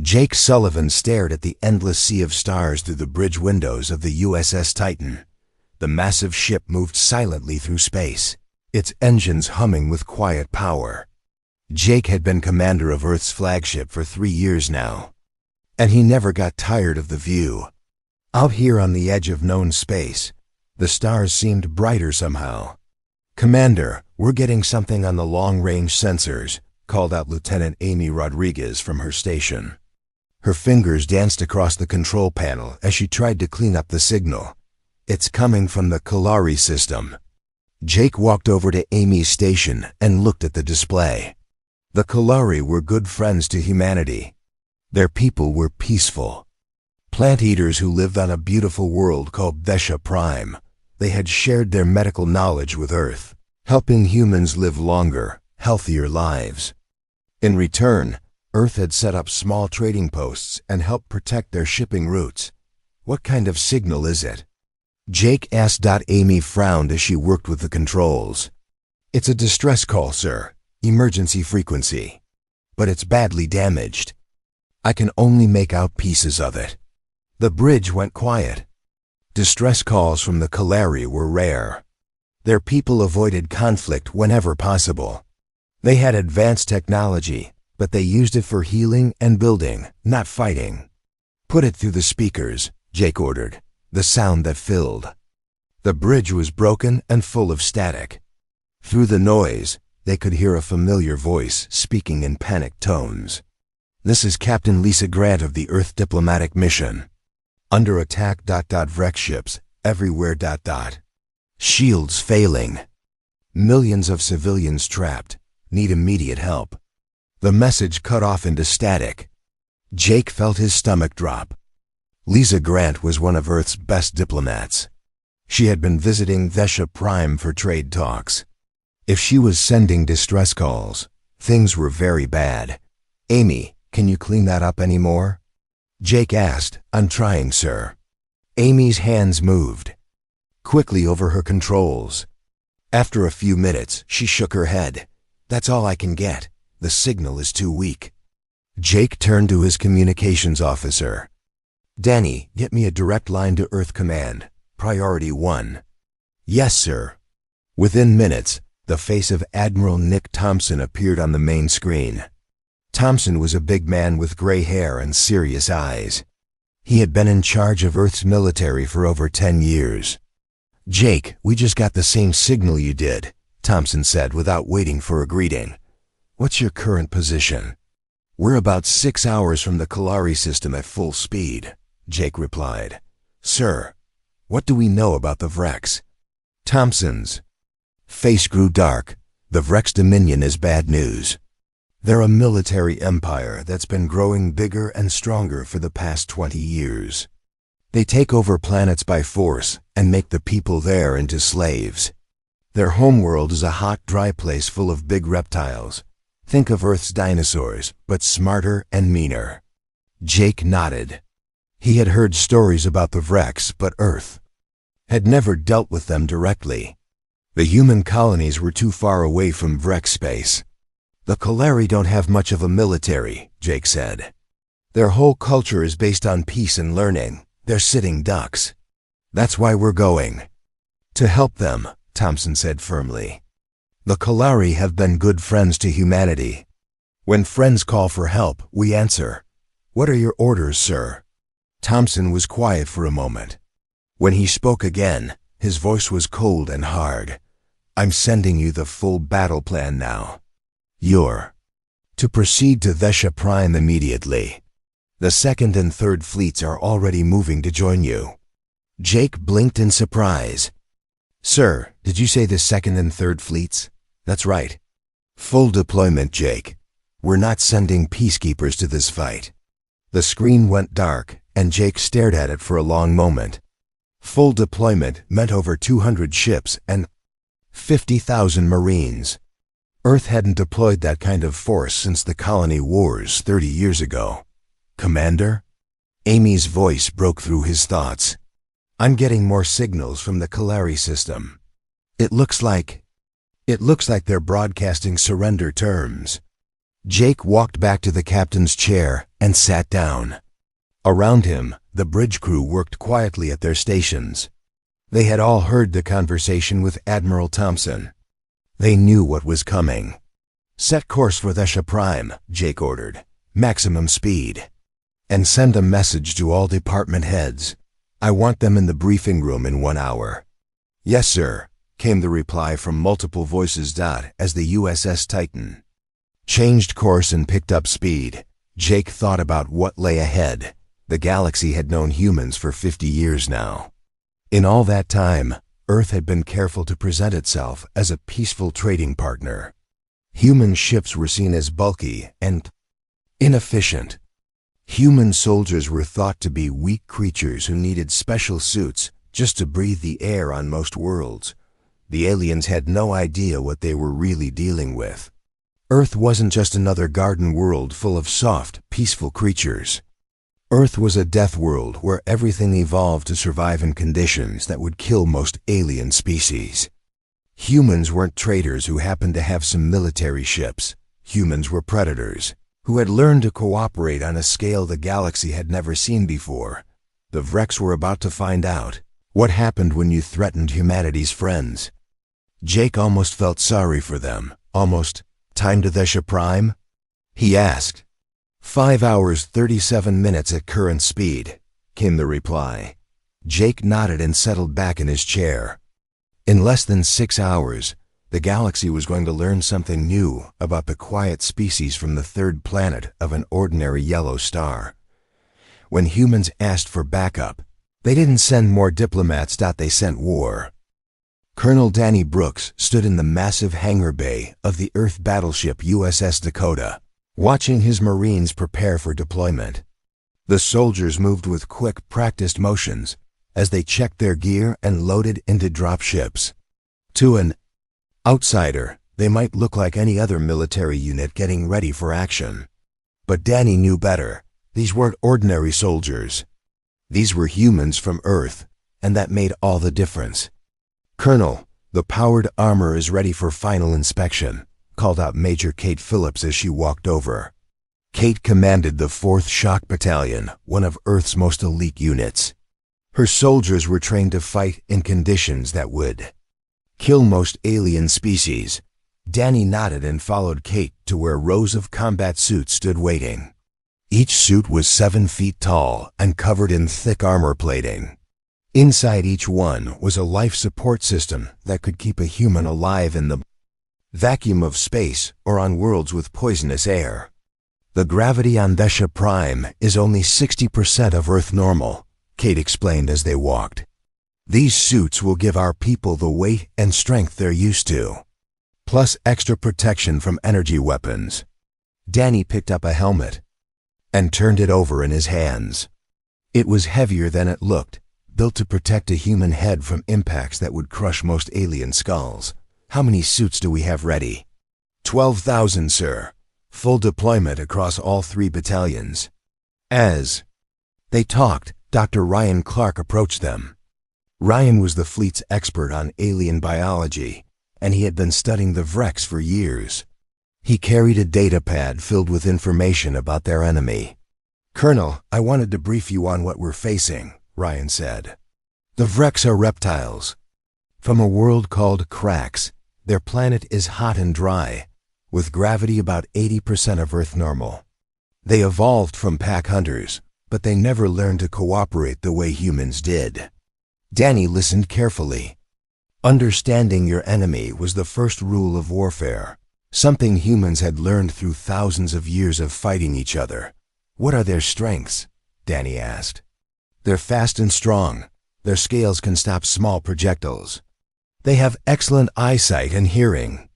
Jake Sullivan stared at the endless sea of stars through the bridge windows of the USS Titan. The massive ship moved silently through space, its engines humming with quiet power. Jake had been commander of Earth's flagship for 3 years now, and he never got tired of the view. Out here on the edge of known space, the stars seemed brighter somehow. "Commander, we're getting something on the long-range sensors," called out Lieutenant Amy Rodriguez from her station. Her fingers danced across the control panel as she tried to clean up the signal. "It's coming from the Kalari system." Jake walked over to Amy's station and looked at the display. The Kalari were good friends to humanity. Their people were peaceful. Plant-eaters who lived on a beautiful world called Vesha Prime. They had shared their medical knowledge with Earth, helping humans live longer, healthier lives. In return, Earth had set up small trading posts and helped protect their shipping routes. "What kind of signal is it?" Jake asked. Amy frowned as she worked with the controls. "It's a distress call, sir. Emergency frequency. But it's badly damaged. I can only make out pieces of it." The bridge went quiet. Distress calls from the Kalari were rare. Their people avoided conflict whenever possible. They had advanced technology, but they used it for healing and building, not fighting. "Put it through the speakers," Jake ordered, the sound that filled. The bridge was broken and full of static. Through the noise, they could hear a familiar voice speaking in panicked tones. "This is Captain Lisa Grant of the Earth Diplomatic Mission. Under attack. Wreck ships everywhere. Shields failing. Millions of civilians trapped. Need immediate help." The message cut off into static. Jake felt his stomach drop. Lisa Grant was one of Earth's best diplomats. She had been visiting Vesha Prime for trade talks. If she was sending distress calls, things were very bad. "Amy, can you clean that up any more?" Jake asked. "I'm trying, sir." Amy's hands moved quickly over her controls. After a few minutes, she shook her head. "That's all I can get. The signal is too weak." Jake turned to his communications officer. "Danny, get me a direct line to Earth Command. Priority 1. "Yes, sir." Within minutes, the face of Admiral Nick Thompson appeared on the main screen. Thompson was a big man with gray hair and serious eyes. He had been in charge of Earth's military for over 10 years. "Jake, we just got the same signal you did," Thompson said without waiting for a greeting. "What's your current position?" "We're about 6 hours from the Kalari system at full speed," Jake replied. "Sir, what do we know about the Vrex?" Thompson's face grew dark. "The Vrex Dominion is bad news. They're a military empire that's been growing bigger and stronger for the past 20 years. They take over planets by force and make the people there into slaves. Their homeworld is a hot, dry place full of big reptiles. Think of Earth's dinosaurs, but smarter and meaner." Jake nodded. He had heard stories about the Vrex, but Earth had never dealt with them directly. The human colonies were too far away from Vrex space. "The Kalari don't have much of a military," Jake said. "Their whole culture is based on peace and learning. They're sitting ducks. That's why we're going." "To help them," Thompson said firmly. "The Kalari have been good friends to humanity. When friends call for help, we answer. What are your orders, sir?" Thompson was quiet for a moment. When he spoke again, his voice was cold and hard. "I'm sending you the full battle plan now. You're to proceed to Vesha Prime immediately. The 2nd and 3rd fleets are already moving to join you." Jake blinked in surprise. "Sir, did you say the 2nd and 3rd fleets?" "That's right." "Full deployment, Jake. We're not sending peacekeepers to this fight." The screen went dark, and Jake stared at it for a long moment. Full deployment meant over 200 ships and 50,000 Marines. Earth hadn't deployed that kind of force since the colony wars 30 years ago. "Commander?" Amy's voice broke through his thoughts. "I'm getting more signals from the Kalari system. It looks like they're broadcasting surrender terms." Jake walked back to the captain's chair and sat down. Around him, the bridge crew worked quietly at their stations. They had all heard the conversation with Admiral Thompson. They knew what was coming. "Set course for Thesha Prime," Jake ordered. "Maximum speed. And send a message to all department heads. I want them in the briefing room in 1 hour." "Yes, sir," came the reply from multiple voices. As the USS Titan changed course and picked up speed, Jake thought about what lay ahead. The galaxy had known humans for 50 years now. In all that time, Earth had been careful to present itself as a peaceful trading partner. Human ships were seen as bulky and inefficient. Human soldiers were thought to be weak creatures who needed special suits just to breathe the air on most worlds. The aliens had no idea what they were really dealing with. Earth wasn't just another garden world full of soft, peaceful creatures. Earth was a death world where everything evolved to survive in conditions that would kill most alien species. Humans weren't traders who happened to have some military ships. Humans were predators who had learned to cooperate on a scale the galaxy had never seen before. The Vreks were about to find out what happened when you threatened humanity's friends. Jake almost felt sorry for them. "Almost time to Thesha Prime?" he asked. 5 hours 37 minutes at current speed, came the reply. Jake nodded and settled back in his chair. In less than 6 hours, the galaxy was going to learn something new about the quiet species from the third planet of an ordinary yellow star. When humans asked for backup, they didn't send more diplomats. They sent war. Colonel Danny Brooks stood in the massive hangar bay of the Earth battleship USS Dakota, watching his Marines prepare for deployment. The soldiers moved with quick, practiced motions as they checked their gear and loaded into drop ships. To an outsider, they might look like any other military unit getting ready for action. But Danny knew better. These weren't ordinary soldiers. These were humans from Earth, and that made all the difference. "Colonel, the powered armor is ready for final inspection," called out Major Kate Phillips as she walked over. Kate commanded the 4th Shock Battalion, one of Earth's most elite units. Her soldiers were trained to fight in conditions that would kill most alien species. Danny nodded and followed Kate to where rows of combat suits stood waiting. Each suit was 7 feet tall and covered in thick armor plating. Inside each one was a life support system that could keep a human alive in the vacuum of space or on worlds with poisonous air. "The gravity on Thesha Prime is only 60% of Earth normal," Kate explained as they walked. "These suits will give our people the weight and strength they're used to, plus extra protection from energy weapons." Danny picked up a helmet and turned it over in his hands. It was heavier than it looked, built to protect a human head from impacts that would crush most alien skulls. "How many suits do we have ready?" 12,000, sir. Full deployment across all 3 battalions." As they talked, Dr. Ryan Clark approached them. Ryan was the fleet's expert on alien biology, and he had been studying the Vreks for years. He carried a data pad filled with information about their enemy. "Colonel, I wanted to brief you on what we're facing," Ryan said. "The Vreks are reptiles from a world called Krax. Their planet is hot and dry, with gravity about 80% of Earth normal. They evolved from pack hunters, but they never learned to cooperate the way humans did." Danny listened carefully. Understanding your enemy was the first rule of warfare, something humans had learned through thousands of years of fighting each other. "What are their strengths?" Danny asked. "They're fast and strong. Their scales can stop small projectiles. They have excellent eyesight and hearing.